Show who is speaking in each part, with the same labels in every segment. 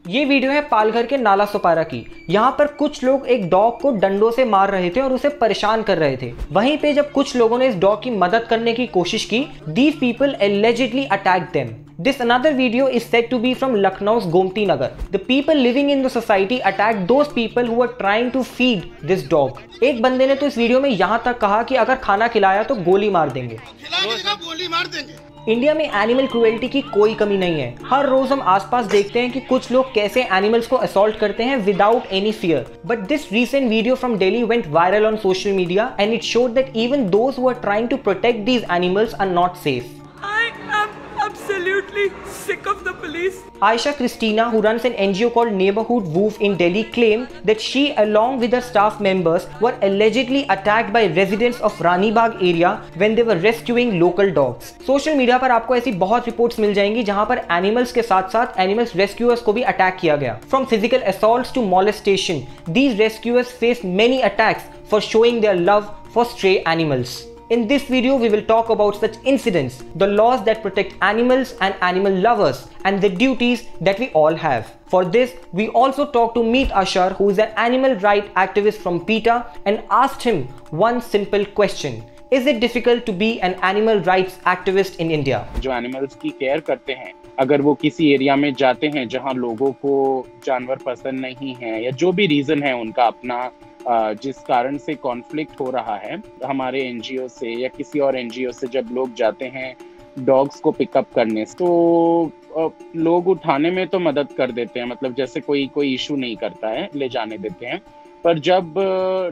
Speaker 1: ये वीडियो है पालघर के नाला सोपारा की। यहाँ पर कुछ लोग एक डॉग को डंडों से मार रहे थे और उसे परेशान कर रहे थे। वहीं पे जब कुछ लोगों ने इस डॉग की मदद करने की कोशिश की, these people allegedly attacked them. This another video is said to be from Lucknow's Gomti Nagar. The people living in the society attacked those people who were trying to feed this dog. एक बंदे ने तो इस video में यहाँ तक कहा कि अगर खाना खिलाया तो गोली मार देंगे। इंडिया में एनिमल क्रुएल्टी की कोई कमी नहीं है। हर रोज हम आसपास देखते हैं कि कुछ लोग कैसे एनिमल्स को असॉल्ट करते हैं without any fear. But this recent video from Delhi went viral on social media and it showed that even those who are trying to protect these animals are not safe.
Speaker 2: Absolutely sick of the police.
Speaker 1: Aisha Christina, who runs an NGO called Neighborhood Woof in Delhi, claimed that she along with her staff members were allegedly attacked by residents of Rani Bagh area when they were rescuing local dogs. Social media पर आपको ऐसी बहुत reports मिल जाएंगी जहां पर animals के साथ साथ एनिमल्स रेस्क्यूअर्स को भी अटैक किया गया। From physical assaults to molestation, these rescuers faced many attacks for showing their love for stray animals. In this video, we will talk about such incidents, the laws that protect animals and animal lovers, and the duties that we all have. For this, we also talked to Meet Ashar, who is an animal rights activist from PETA, and asked him one simple question. Is it difficult to be an animal rights activist in India?
Speaker 3: जो animals की care करते हैं, अगर वो किसी area में जाते हैं जहां लोगों को जानवर पसंद नहीं है या जो भी रीजन है उनका अपना, जिस कारण से कॉन्फ्लिक्ट हो रहा है हमारे एनजीओ से या किसी और एनजीओ से, जब लोग जाते हैं डॉग्स को पिकअप करने, तो लोग उठाने में तो मदद कर देते हैं, मतलब जैसे कोई इशू नहीं करता है, ले जाने देते हैं। पर जब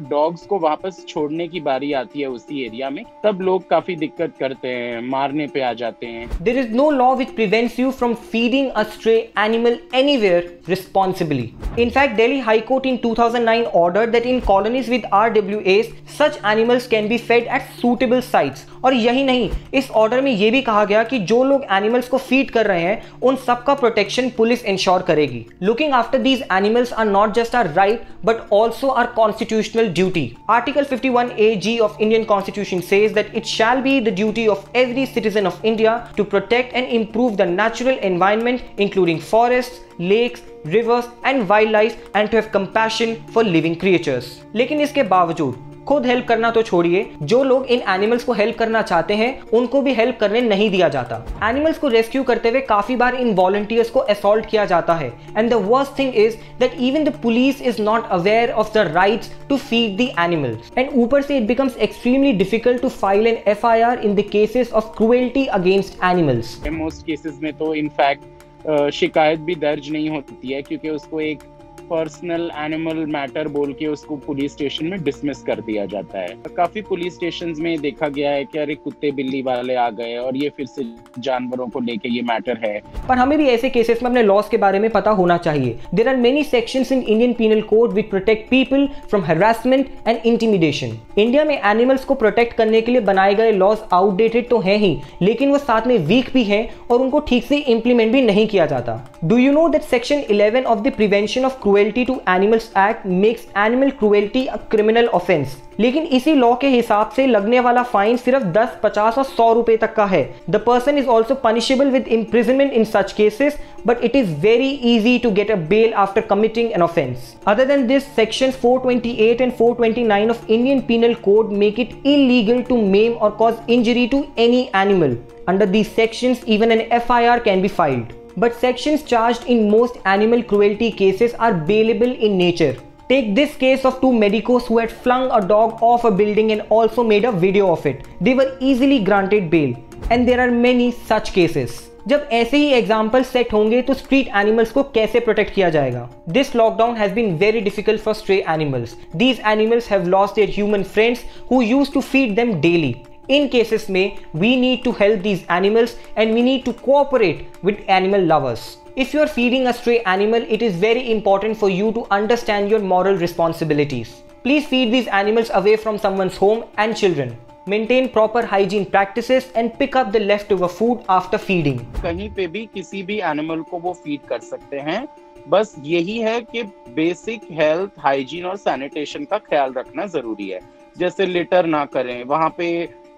Speaker 3: डॉग्स को वापस छोड़ने की बारी आती है उसी एरिया में, तब लोग काफी दिक्कत करते हैं, मारने पे आ जाते हैं।
Speaker 1: There is no law which prevents you from feeding a stray animal anywhere responsibly. In fact, Delhi High Court in 2009 ordered that in colonies with RWAs, such animals can be fed at suitable sites. और यही नहीं, इस order में ये भी कहा गया कि जो लोग एनिमल्स को फीड कर रहे हैं उन सबका प्रोटेक्शन पुलिस इंश्योर करेगी। Looking after these animals are not just our right but also our constitutional duty. Article 51AG of Indian Constitution says that it shall be the duty of every citizen of India to protect and improve the natural environment including forests, lakes, rivers and wildlife and to have compassion for living creatures. लेकिन इसके बावजूद खुद help करना तो छोड़िए, जो लोग इन animals को हेल्प करना चाहते हैं उनको भी हेल्प करने नहीं दिया जाता। एनिमल्स को रेस्क्यू करते हुए काफी बार इन वॉलंटियर्स को असॉल्ट किया जाता है and the worst thing is that even the police is not aware of the rights to feed the animals and ऊपर से it becomes extremely difficult to file an FIR in the cases of cruelty against animals.
Speaker 3: Most cases में तो in fact शिकायत भी दर्ज नहीं होती है क्योंकि उसको एक पर्सनल एनिमल मैटर बोल के उसको पुलिस स्टेशन में डिसमिस कर दिया जाता है। काफी पुलिस स्टेशंस में देखा गया है कि अरे कुत्ते बिल्ली वाले आ गए और ये फिर से जानवरों को लेके ये मैटर है।
Speaker 1: पर हमें भी ऐसे केसेस में अपने लॉस के बारे में पता होना चाहिए। There are many sections in Indian Penal Code which protect people from harassment and intimidation. India में एनिमल्स को प्रोटेक्ट करने के लिए बनाए गए लॉज आउटडेटेड तो हैं ही, लेकिन वो साथ में वीक भी हैं और उनको ठीक से इंप्लीमेंट भी नहीं किया जाता। Do you know that section 11 of the prevention of Cruelty to Animals Act makes animal cruelty a criminal offense. लेकिन इसी लॉ के हिसाब से लगने वाला फाइन सिर्फ 10, 50 और 100 रुपए तक का है। The person is also punishable with imprisonment in such cases, but it is very easy to get a bail after committing an offense. Other than this, sections 428 and 429 of Indian Penal Code make it illegal to maim or cause injury to any animal. Under these sections, even an FIR can be filed. But sections charged in most animal cruelty cases are bailable in nature. Take this case of two medicos who had flung a dog off a building and also made a video of it. They were easily granted bail. And there are many such cases. जब ऐसे ही example set होंगे तो street animals को कैसे protect किया जाएगा? This lockdown has been very difficult for stray animals. These animals have lost their human friends who used to feed them daily. In cases में we need to help these animals and we need to cooperate with animal lovers. If you are feeding a stray animal, it is very important for you to understand your moral responsibilities. Please feed these animals away from someone's home and children. Maintain proper hygiene practices and pick up the leftover food after feeding.
Speaker 3: कहीं पे भी किसी भी animal को वो feed कर सकते हैं, बस यही है कि बेसिक हेल्थ, हाइजीन और सैनिटेशन का ख्याल रखना जरूरी है। जैसे लिटर ना करें, वहाँ पे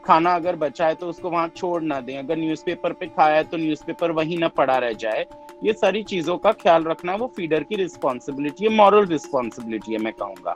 Speaker 3: खाना अगर बचा है तो उसको वहां छोड़ ना दें, अगर न्यूज़पेपर पे खाया है तो न्यूज़पेपर वहीं ना पड़ा रह जाए। ये सारी चीजों का ख्याल रखना वो फीडर की रिस्पॉन्सिबिलिटी है, मॉरल रिस्पॉन्सिबिलिटी है मैं कहूँगा।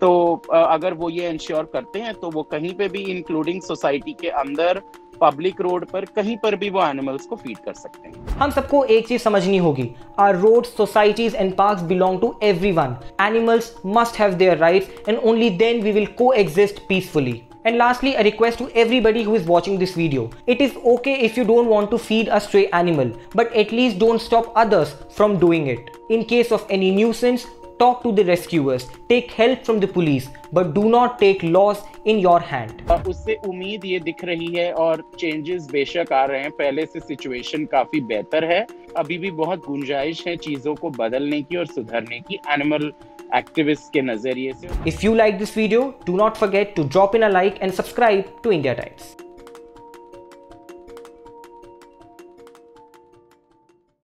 Speaker 3: तो अगर वो ये इंश्योर करते हैं तो वो कहीं पे भी, इंक्लूडिंग सोसाइटी के अंदर, पब्लिक रोड पर, कहीं पर भी वो एनिमल्स को फीड कर सकते हैं।
Speaker 1: हम सबको एक चीज समझनी होगी, our roads, societies and parks belong to everyone. Animals must have their rights and only then we will coexist peacefully. And lastly, a request to everybody who is watching this video. It is okay if you don't want to feed a stray animal, but at least don't stop others from doing it. In case of any nuisance, talk to the rescuers, take help from the police, but do not take laws in your hand.
Speaker 3: उससे उम्मीद ये दिख रही है और changes बेशक आ रहे हैं, पहले से सिचुएशन काफी बेहतर है, अभी भी बहुत गुंजाइश है चीजों को बदलने की और सुधरने की एनिमल एक्टिविस्ट के नजरिए से।
Speaker 1: If you like this video, do not forget to drop in a like and subscribe to India Times.